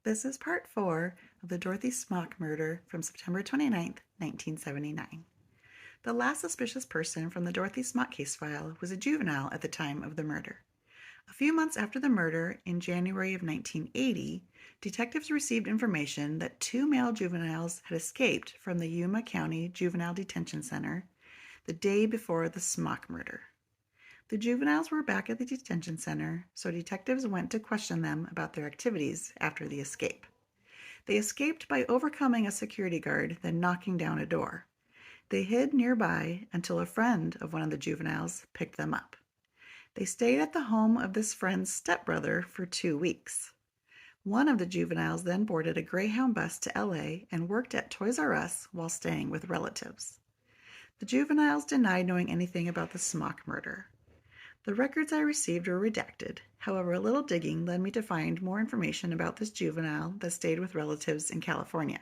This is part 4 of the Dorothy Smock murder from September 29th, 1979. The last suspicious person from the Dorothy Smock case file was a juvenile at the time of the murder. A few months after the murder, in January of 1980, detectives received information that two male juveniles had escaped from the Yuma County Juvenile Detention Center the day before the Smock murder. The juveniles were back at the detention center, so detectives went to question them about their activities after the escape. They escaped by overcoming a security guard, then knocking down a door. They hid nearby until a friend of one of the juveniles picked them up. They stayed at the home of this friend's stepbrother for 2 weeks. One of the juveniles then boarded a Greyhound bus to LA and worked at Toys R Us while staying with relatives. The juveniles denied knowing anything about the Smock murder. The records I received were redacted. However, a little digging led me to find more information about this juvenile that stayed with relatives in California.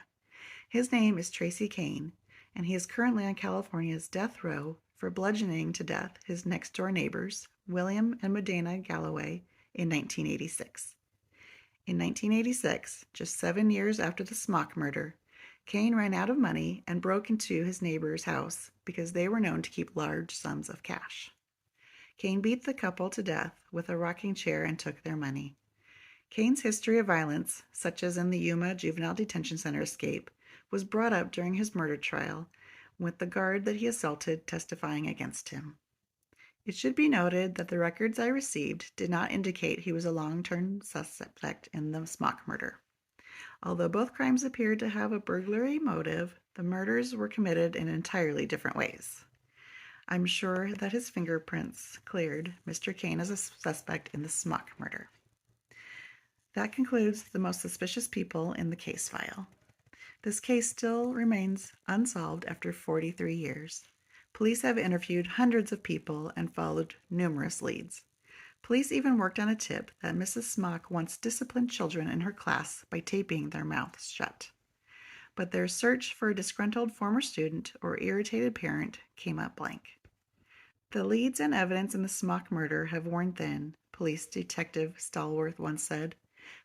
His name is Tracy Kane, and he is currently on California's death row for bludgeoning to death his next-door neighbors, William and Medina Galloway, in 1986. In 1986, just 7 years after the Smock murder, Kane ran out of money and broke into his neighbor's house because they were known to keep large sums of cash. Kane beat the couple to death with a rocking chair and took their money. Kane's history of violence, such as in the Yuma Juvenile Detention Center escape, was brought up during his murder trial, with the guard that he assaulted testifying against him. It should be noted that the records I received did not indicate he was a long-term suspect in the Smock murder. Although both crimes appeared to have a burglary motive, the murders were committed in entirely different ways. I'm sure that his fingerprints cleared Mr. Kane as a suspect in the Smock murder. That concludes the most suspicious people in the case file. This case still remains unsolved after 43 years. Police have interviewed hundreds of people and followed numerous leads. Police even worked on a tip that Mrs. Smock once disciplined children in her class by taping their mouths shut. But their search for a disgruntled former student or irritated parent came up blank. The leads and evidence in the Smock murder have worn thin, Police Detective Stallworth once said,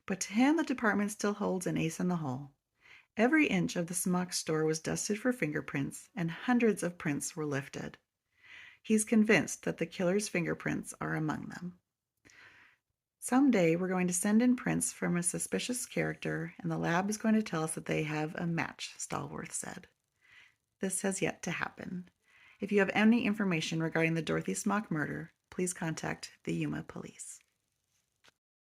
but to him the department still holds an ace in the hole. Every inch of the Smock store was dusted for fingerprints, and hundreds of prints were lifted. He's convinced that the killer's fingerprints are among them. Someday we're going to send in prints from a suspicious character, and the lab is going to tell us that they have a match, Stallworth said. This has yet to happen. If you have any information regarding the Dorothy Smock murder, please contact the Yuma Police.